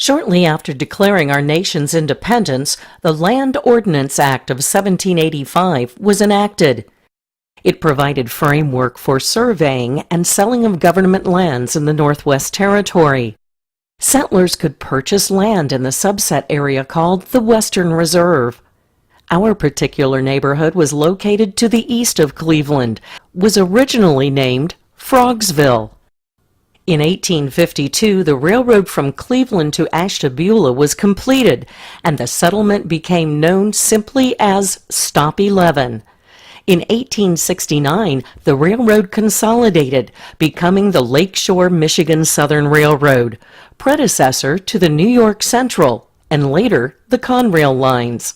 Shortly after declaring our nation's independence, the Land Ordinance Act of 1785 was enacted. It provided framework for surveying and selling of government lands in the Northwest Territory. Settlers could purchase land in the subset area called the Western Reserve. Our particular neighborhood was located to the east of Cleveland, was originally named Frogsville. In 1852, the railroad from Cleveland to Ashtabula was completed, and the settlement became known simply as Stop 11. In 1869, the railroad consolidated, becoming the Lakeshore Michigan Southern Railroad, predecessor to the New York Central, and later the Conrail lines.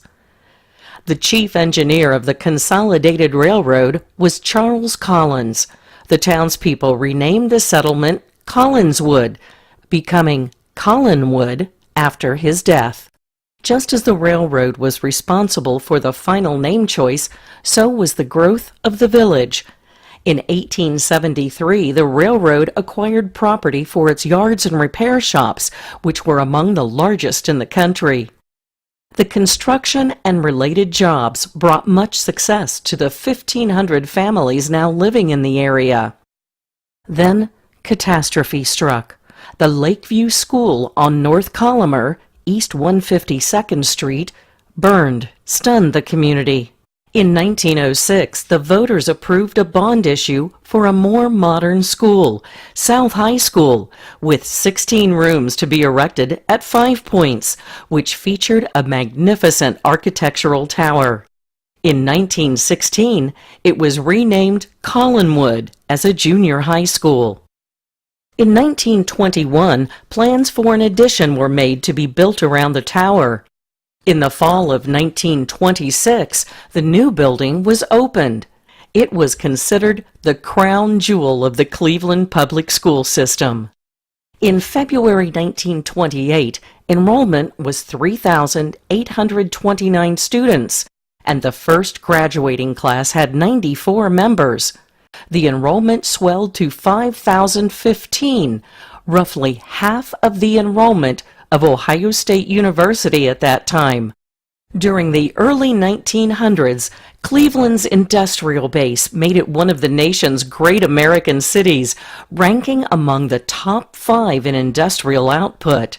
The chief engineer of the Consolidated Railroad was Charles Collins. The townspeople renamed the settlement Collinswood, becoming Collinwood after his death. Just as the railroad was responsible for the final name choice, so was the growth of the village. In 1873, the railroad acquired property for its yards and repair shops, which were among the largest in the country. The construction and related jobs brought much success to the 1,500 families now living in the area. Then, catastrophe struck. The Lakeview School on North Collimer, East 152nd Street, burned, stunned the community. In 1906, the voters approved a bond issue for a more modern school, South High School, with 16 rooms to be erected at 5 Points, which featured a magnificent architectural tower. In 1916, it was renamed Collinwood as a junior high school. In 1921, plans for an addition were made to be built around the tower. In the fall of 1926, the new building was opened. It was considered the crown jewel of the Cleveland public school system. In February 1928, enrollment was 3,829 students, and the first graduating class had 94 members. The enrollment swelled to 5,015, roughly half of the enrollment of Ohio State University at that time. During the early 1900s, Cleveland's industrial base made it one of the nation's great American cities, ranking among the top 5 in industrial output.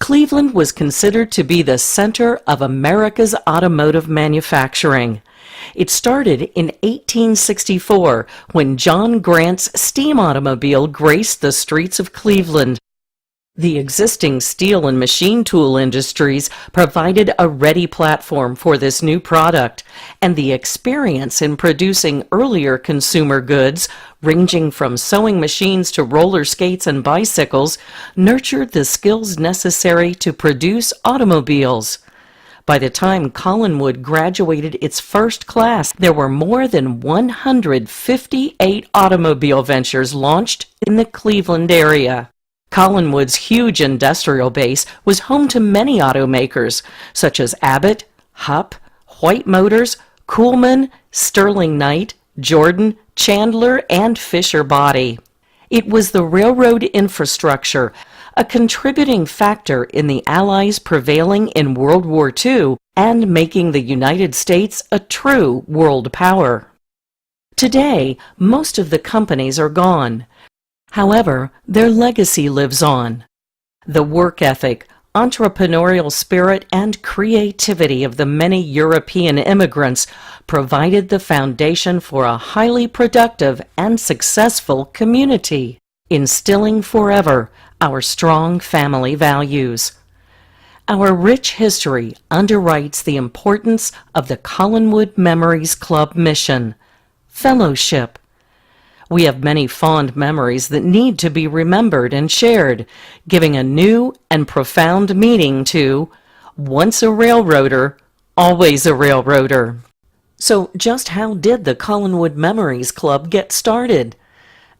Cleveland was considered to be the center of America's automotive manufacturing. It started in 1864 when John Grant's steam automobile graced the streets of Cleveland. The existing steel and machine tool industries provided a ready platform for this new product, and the experience in producing earlier consumer goods, ranging from sewing machines to roller skates and bicycles, nurtured the skills necessary to produce automobiles. By the time Collinwood graduated its first class, there were more than 158 automobile ventures launched in the Cleveland area. Collinwood's huge industrial base was home to many automakers, such as Abbott, Hupp, White Motors, Coolman, Sterling Knight, Jordan, Chandler, and Fisher Body. It was the railroad infrastructure, a contributing factor in the Allies prevailing in World War II and making the United States a true world power. Today, most of the companies are gone. However, their legacy lives on. The work ethic, entrepreneurial spirit, and creativity of the many European immigrants provided the foundation for a highly productive and successful community, instilling forever our strong family values. Our rich history underwrites the importance of the Collinwood Memories Club mission, fellowship. We have many fond memories that need to be remembered and shared, giving a new and profound meaning to once a railroader, always a railroader. So just how did the Collinwood Memories Club get started?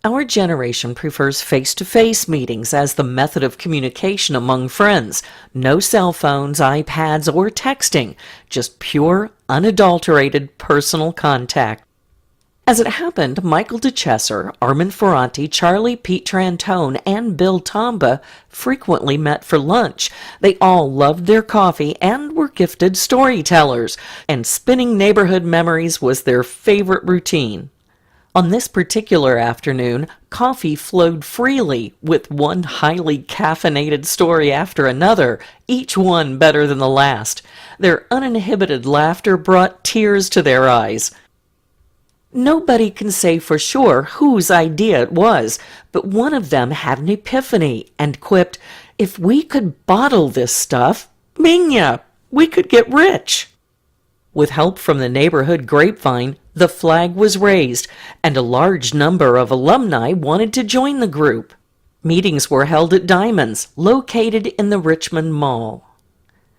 Our generation prefers face-to-face meetings as the method of communication among friends. No cell phones, iPads, or texting, just pure, unadulterated personal contact. As it happened, Michael DeChesser, Armand Ferranti, Charlie Pete Trantone, and Bill Tomba frequently met for lunch. They all loved their coffee and were gifted storytellers, and spinning neighborhood memories was their favorite routine. On this particular afternoon, coffee flowed freely, with one highly caffeinated story after another, each one better than the last. Their uninhibited laughter brought tears to their eyes. Nobody can say for sure whose idea it was, but one of them had an epiphany and quipped, "If we could bottle this stuff, minya, we could get rich." With help from the neighborhood grapevine, the flag was raised, and a large number of alumni wanted to join the group. Meetings were held at Diamonds, located in the Richmond Mall.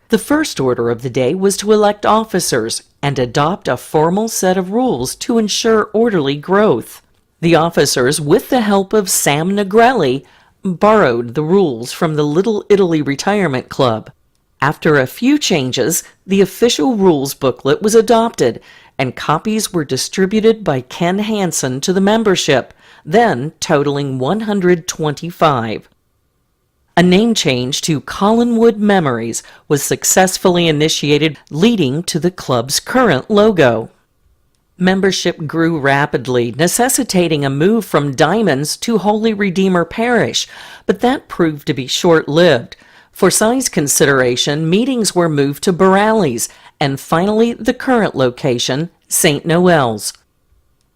The first order of the day was to elect officers and adopt a formal set of rules to ensure orderly growth. The officers, with the help of Sam Negrelli, borrowed the rules from the Little Italy Retirement Club. After a few changes, the official rules booklet was adopted, and copies were distributed by Ken Hansen to the membership, then totaling 125. A name change to Collinwood Memories was successfully initiated, leading to the club's current logo. Membership grew rapidly, necessitating a move from Diamonds to Holy Redeemer Parish, but that proved to be short-lived. For size consideration, meetings were moved to Boralli's, and finally the current location, St. Noel's.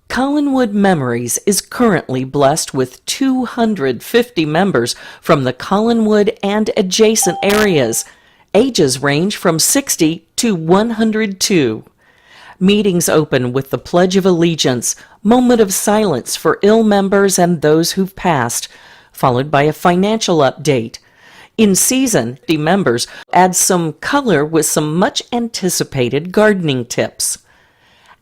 Collinwood Memories is currently blessed with 250 members from the Collinwood and adjacent areas. Ages range from 60 to 102. Meetings open with the Pledge of Allegiance, moment of silence for ill members and those who've passed, followed by a financial update. In season, the members add some color with some much anticipated gardening tips.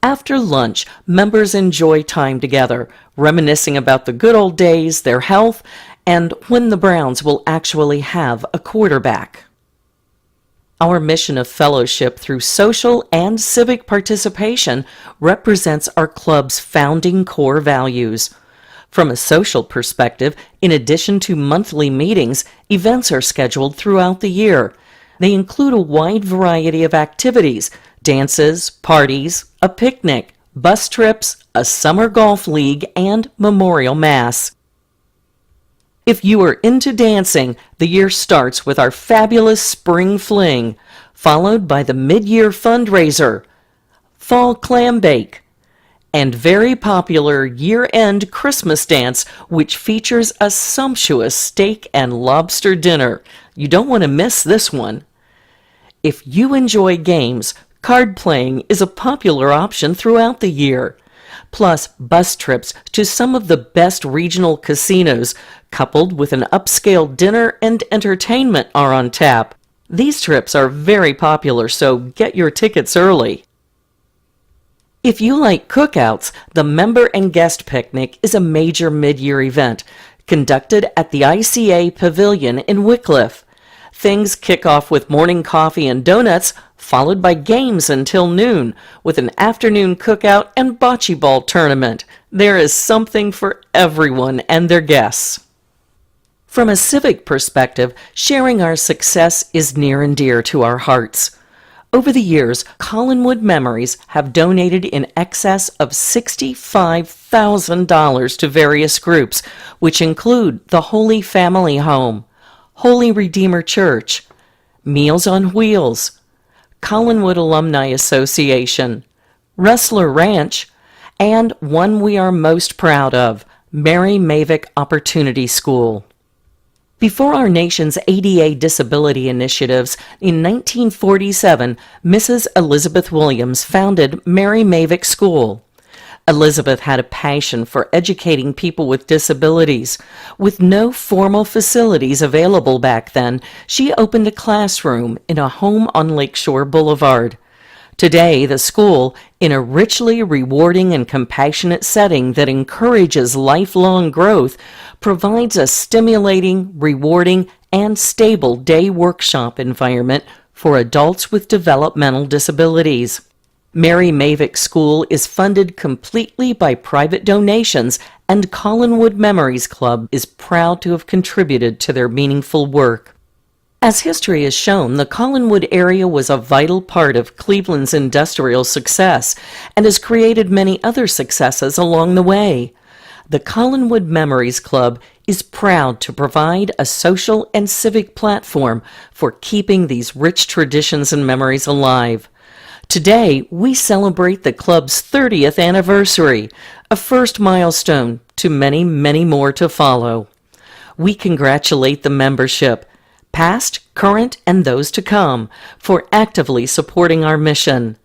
After lunch, members enjoy time together, reminiscing about the good old days, their health, and when the Browns will actually have a quarterback. Our mission of fellowship through social and civic participation represents our club's founding core values. From a social perspective, in addition to monthly meetings, events are scheduled throughout the year. They include a wide variety of activities: dances, parties, a picnic, bus trips, a summer golf league, and memorial mass. If you are into dancing, the year starts with our fabulous Spring Fling, followed by the mid-year fundraiser, Fall Clam Bake, and very popular year-end Christmas dance, which features a sumptuous steak and lobster dinner. You don't want to miss this one. If you enjoy games, card playing is a popular option throughout the year. Plus, bus trips to some of the best regional casinos, coupled with an upscale dinner and entertainment, are on tap. These trips are very popular, so get your tickets early. If you like cookouts, the Member and Guest Picnic is a major mid-year event, conducted at the ICA Pavilion in Wycliffe. Things kick off with morning coffee and donuts, followed by games until noon, with an afternoon cookout and bocce ball tournament. There is something for everyone and their guests. From a civic perspective, sharing our success is near and dear to our hearts. Over the years, Collinwood Memories have donated in excess of $65,000 to various groups, which include the Holy Family Home, Holy Redeemer Church, Meals on Wheels, Collinwood Alumni Association, Rustler Ranch, and one we are most proud of, Mary Mavick Opportunity School. Before our nation's ADA disability initiatives, in 1947, Mrs. Elizabeth Williams founded Mary Mavick School. Elizabeth had a passion for educating people with disabilities. With no formal facilities available back then, she opened a classroom in a home on Lakeshore Boulevard. Today, the school, in a richly rewarding and compassionate setting that encourages lifelong growth, provides a stimulating, rewarding, and stable day workshop environment for adults with developmental disabilities. Mary Mavick School is funded completely by private donations, and Collinwood Memories Club is proud to have contributed to their meaningful work. As history has shown, the Collinwood area was a vital part of Cleveland's industrial success and has created many other successes along the way. The Collinwood Memories Club is proud to provide a social and civic platform for keeping these rich traditions and memories alive. Today, we celebrate the club's 30th anniversary, a first milestone to many, many more to follow. We congratulate the membership, past, current, and those to come, for actively supporting our mission.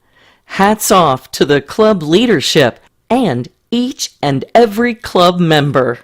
Hats off to the club leadership and each and every club member.